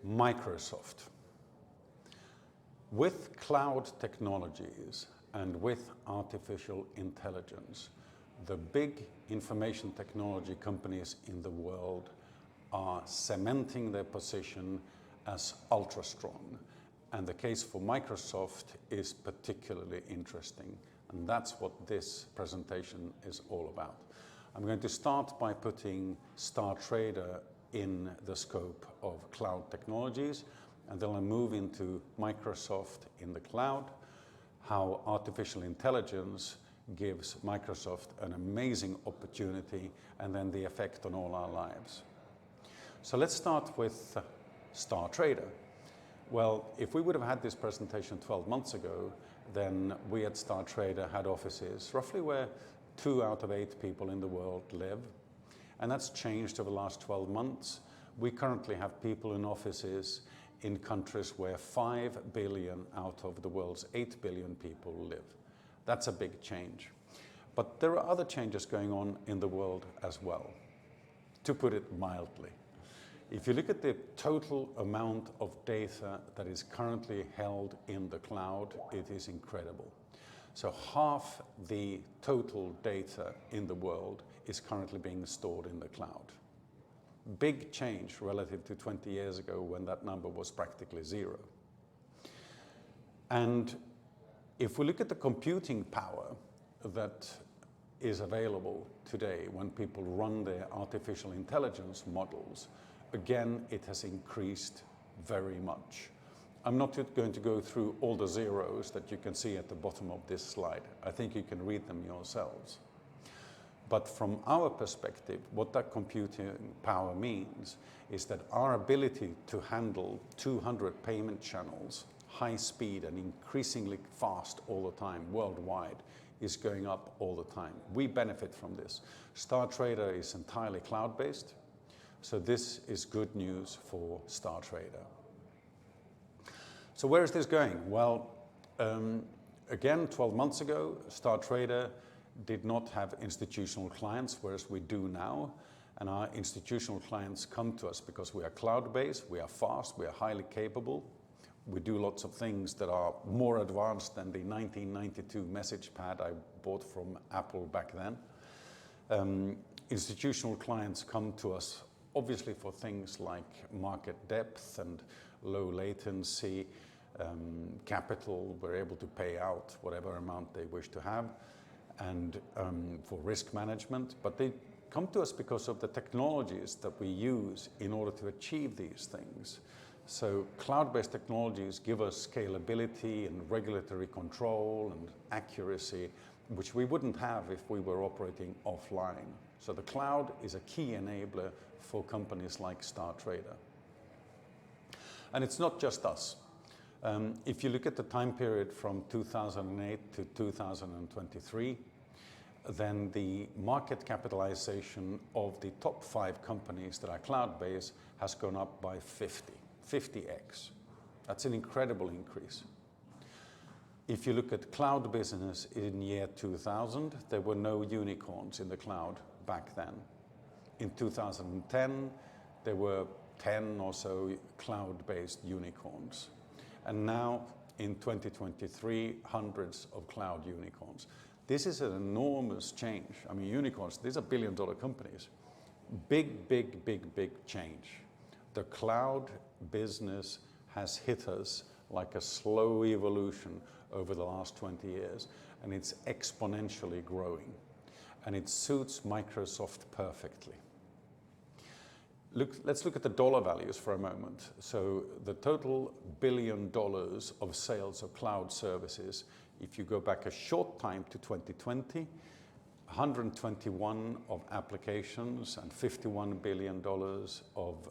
Microsoft. With cloud technologies and with artificial intelligence, the big information technology companies in the world are cementing their position as ultra strong. And the case for Microsoft is particularly interesting. And that's what this presentation is all about. I'm going to start by putting StarTrader in the scope of cloud technologies, and then I'll move into Microsoft in the cloud, how artificial intelligence gives Microsoft an amazing opportunity, and then the effect on all our lives. So let's start with StarTrader. Well, if we would have had this presentation 12 months ago, then we at StarTrader had offices roughly where 2 out of 8 people in the world live. And that's changed over the last 12 months. We currently have people in offices in countries where 5 billion out of the world's 8 billion people live. That's a big change. But there are other changes going on in the world as well, to put it mildly. If you look at the total amount of data that is currently held in the cloud, it is incredible. So half the total data in the world is currently being stored in the cloud. Big change relative to 20 years ago when that number was practically zero. And if we look at the computing power that is available today when people run their artificial intelligence models, again, it has increased very much. I'm not going to go through all the zeros that you can see at the bottom of this slide. I think you can read them yourselves. But from our perspective, what that computing power means is that our ability to handle 200 payment channels, high speed and increasingly fast all the time worldwide, is going up all the time. We benefit from this. StarTrader is entirely cloud-based, so this is good news for StarTrader. So where is this going? Well, again, 12 months ago, StarTrader did not have institutional clients, whereas we do now. And our institutional clients come to us because we are cloud-based, we are fast, we are highly capable. We do lots of things that are more advanced than the 1992 message pad I bought from Apple back then. Institutional clients come to us obviously for things like market depth and low latency, capital. We're able to pay out whatever amount they wish to have, and for risk management. But they come to us because of the technologies that we use in order to achieve these things. So cloud-based technologies give us scalability and regulatory control and accuracy, which we wouldn't have if we were operating offline. So the cloud is a key enabler for companies like StarTrader. And it's not just us. If you look at the time period from 2008 to 2023, then the market capitalization of the top 5 companies that are cloud-based has gone up by 50x. That's an incredible increase. If you look at cloud business in year 2000, there were no unicorns in the cloud back then. In 2010, there were 10 or so cloud-based unicorns. And now, in 2023, hundreds of cloud unicorns. This is an enormous change. I mean, unicorns, these are billion-dollar companies. Big change. The cloud business has hit us like a slow evolution over the last 20 years, and it's exponentially growing. And it suits Microsoft perfectly. Let's look at the dollar values for a moment. So the total $1 billion of sales of cloud services, if you go back a short time to 2020, 121 of applications and $51 billion of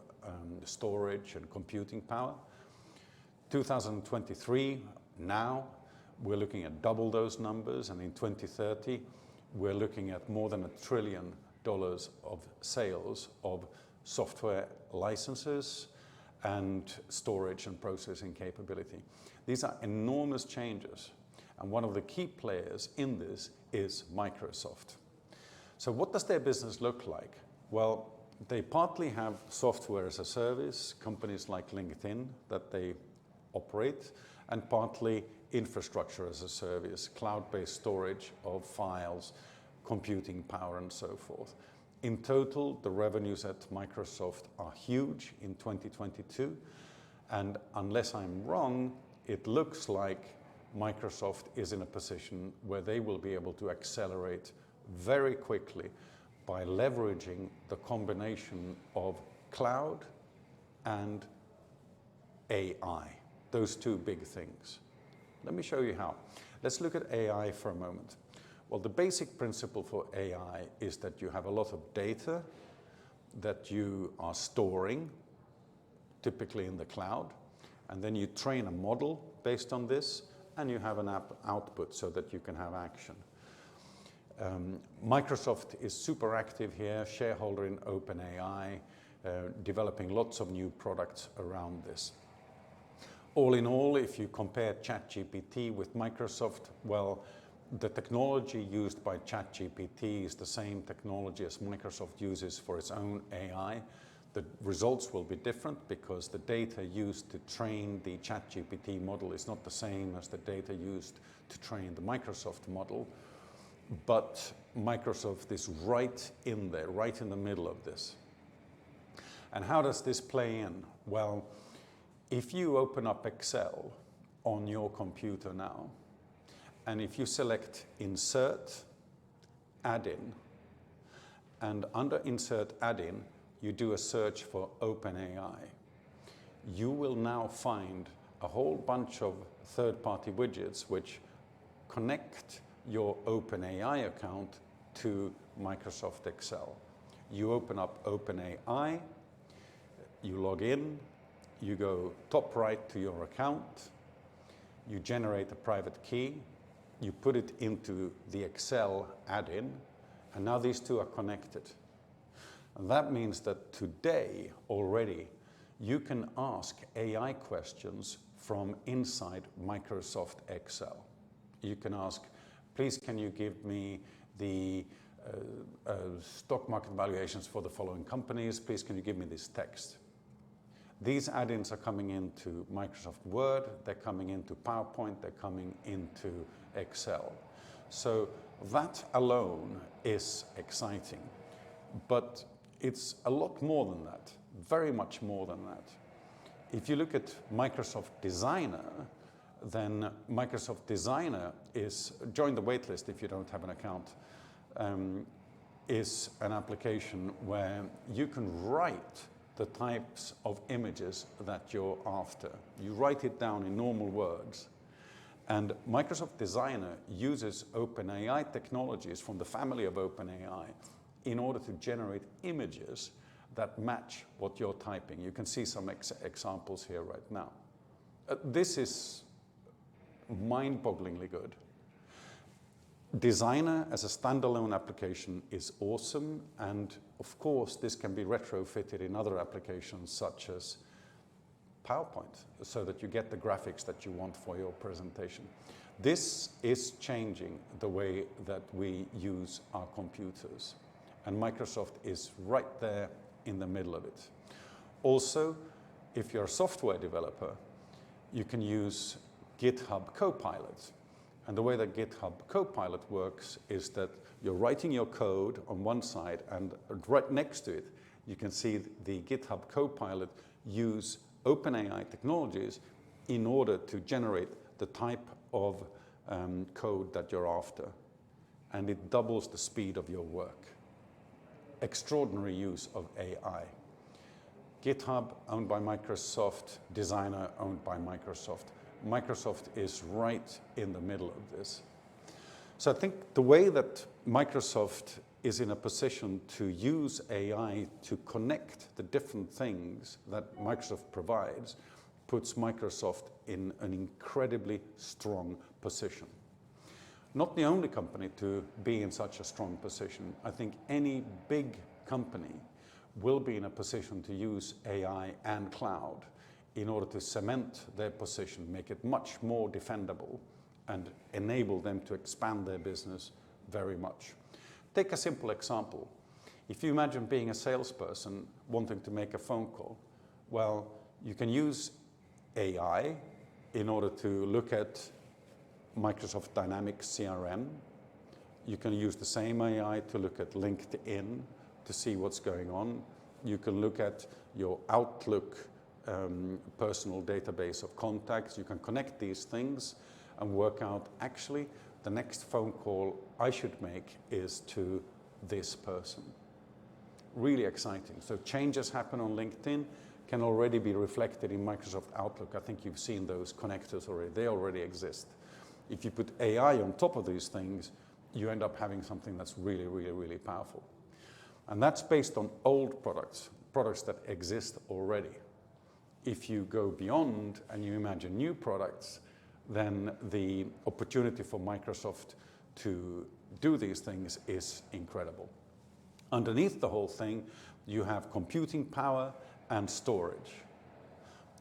storage and computing power. 2023, now, we're looking at double those numbers, and in 2030, we're looking at more than $1 trillion of sales of software licenses and storage and processing capability. These are enormous changes, and one of the key players in this is Microsoft. So what does their business look like? Well, They partly have software as a service, companies like LinkedIn that they operate, and partly infrastructure as a service, cloud-based storage of files, computing power, and so forth. In total, the revenues at Microsoft are huge in 2022, and unless I'm wrong, it looks like Microsoft is in a position where they will be able to accelerate very quickly by leveraging the combination of cloud and AI, those two big things. Let me show you how. Let's look at AI for a moment. Well, the basic principle for AI is that you have a lot of data that you are storing, typically in the cloud, and then you train a model based on this, and you have an output so that you can have action. Microsoft is super active here, shareholder in OpenAI, developing lots of new products around this. All in all, if you compare ChatGPT with Microsoft, well, the technology used by ChatGPT is the same technology as Microsoft uses for its own AI. The results will be different because the data used to train the ChatGPT model is not the same as the data used to train the Microsoft model. But Microsoft is right in there, right in the middle of this. And how does this play in? Well, if you open up Excel on your computer now, and if you select Insert, Add-in, and under Insert Add-in, you do a search for OpenAI, you will now find a whole bunch of third-party widgets which connect your OpenAI account to Microsoft Excel. You open up OpenAI, you log in, you go top right to your account, you generate a private key, you put it into the Excel add-in, and now these two are connected. And that means that today already you can ask AI questions from inside Microsoft Excel. You can ask, please can you give me the stock market valuations for the following companies? Please can you give me this text? These add-ins are coming into Microsoft Word, they're coming into PowerPoint, they're coming into Excel. So that alone is exciting, but it's a lot more than that, very much more than that. If you look at Microsoft Designer, then Microsoft Designer is, join the waitlist if you don't have an account, is an application where you can write the types of images that you're after. You write it down in normal words. And Microsoft Designer uses OpenAI technologies from the family of OpenAI in order to generate images that match what you're typing. You can see some examples here right now. This is mind-bogglingly good. Designer as a standalone application is awesome, and of course this can be retrofitted in other applications such as PowerPoint so that you get the graphics that you want for your presentation. This is changing the way that we use our computers, and Microsoft is right there in the middle of it. Also, if you're a software developer, you can use GitHub Copilot. And the way that GitHub Copilot works is that you're writing your code on one side, and right next to it, you can see the GitHub Copilot use OpenAI technologies in order to generate the type of code that you're after. And it doubles the speed of your work. Extraordinary use of AI. GitHub owned by Microsoft, Designer owned by Microsoft. Microsoft is right in the middle of this. So I think the way that Microsoft is in a position to use AI to connect the different things that Microsoft provides puts Microsoft in an incredibly strong position. Not the only company to be in such a strong position. I think any big company will be in a position to use AI and cloud in order to cement their position, make it much more defendable, and enable them to expand their business very much. Take a simple example. If you imagine being a salesperson wanting to make a phone call, well, you can use AI in order to look at Microsoft Dynamics CRM. You can use the same AI to look at LinkedIn to see what's going on. You can look at your Outlook personal database of contacts. You can connect these things and work out, actually, the next phone call I should make is to this person. Really exciting. So changes happen on LinkedIn can already be reflected in Microsoft Outlook. I think you've seen those connectors already. They already exist. If you put AI on top of these things, you end up having something that's really, really, really powerful. And that's based on old products, products that exist already. If you go beyond and you imagine new products, then the opportunity for Microsoft to do these things is incredible. Underneath the whole thing, you have computing power and storage.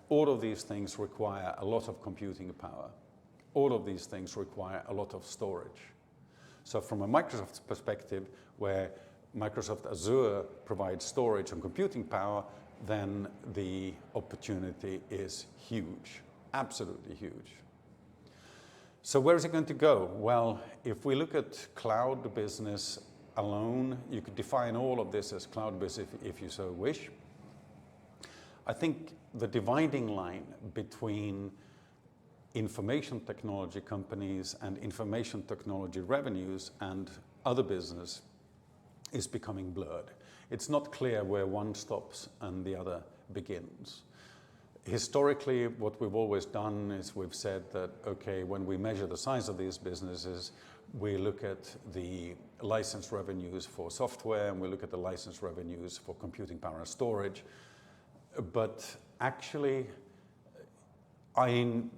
All of these things require a lot of computing power. All of these things require a lot of storage. So from a Microsoft perspective, where Microsoft Azure provides storage and computing power, then the opportunity is huge, absolutely huge. So where is it going to go? Well, if we look at cloud business alone, you could define all of this as cloud business if you so wish. I think the dividing line between information technology companies and information technology revenues and other business is becoming blurred. It's not clear where one stops and the other begins. Historically, what we've always done is we've said that, okay, when we measure the size of these businesses, we look at the license revenues for software and we look at the license revenues for computing power and storage. But actually, in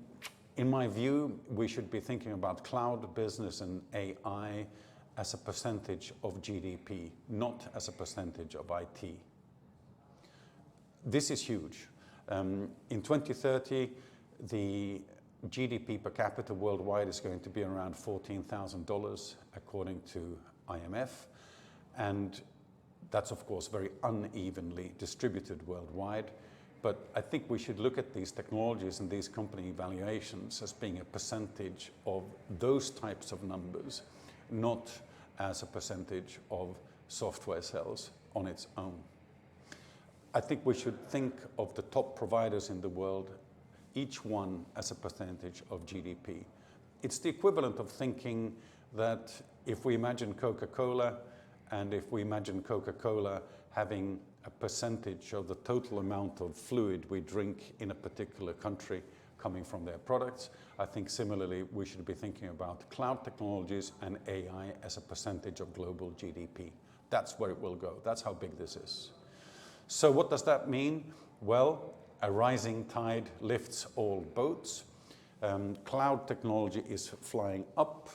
my view, we should be thinking about cloud business and AI as a percentage of GDP, not as a percentage of IT. This is huge. In 2030, the GDP per capita worldwide is going to be around $14,000 according to IMF. And that's, of course, very unevenly distributed worldwide. But I think we should look at these technologies and these company valuations as being a percentage of those types of numbers, not as a percentage of software sales on its own. I think we should think of the top providers in the world, each one as a percentage of GDP. It's the equivalent of thinking that if we imagine Coca-Cola, and if we imagine Coca-Cola having a percentage of the total amount of fluid we drink in a particular country coming from their products, I think similarly we should be thinking about cloud technologies and AI as a percentage of global GDP. That's where it will go. That's how big this is. So what does that mean? Well, a rising tide lifts all boats. Cloud technology is flying up.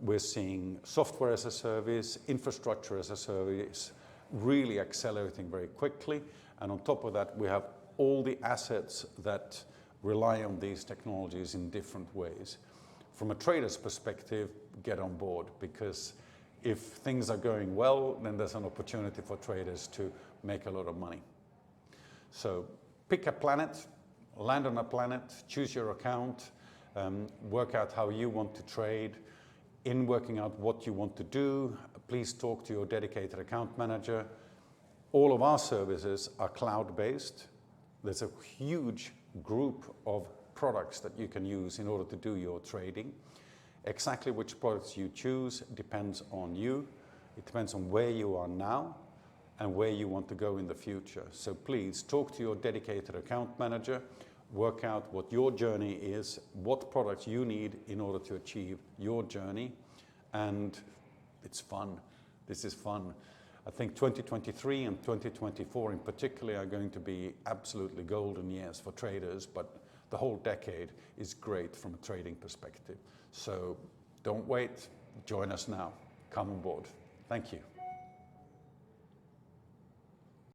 We're seeing software as a service, infrastructure as a service, really accelerating very quickly. And on top of that, we have all the assets that rely on these technologies in different ways. From a trader's perspective, get on board, because if things are going well, then there's an opportunity for traders to make a lot of money. So pick a planet, land on a planet, choose your account, work out how you want to trade. In working out what you want to do, please talk to your dedicated account manager. All of our services are cloud-based. There's a huge group of products that you can use in order to do your trading. Exactly which products you choose depends on you. It depends on where you are now and where you want to go in the future. So please talk to your dedicated account manager, work out what your journey is, what products you need in order to achieve your journey. And it's fun. This is fun. I think 2023 and 2024 in particular are going to be absolutely golden years for traders, but the whole decade is great from a trading perspective. So don't wait, join us now. Come on board. Thank you.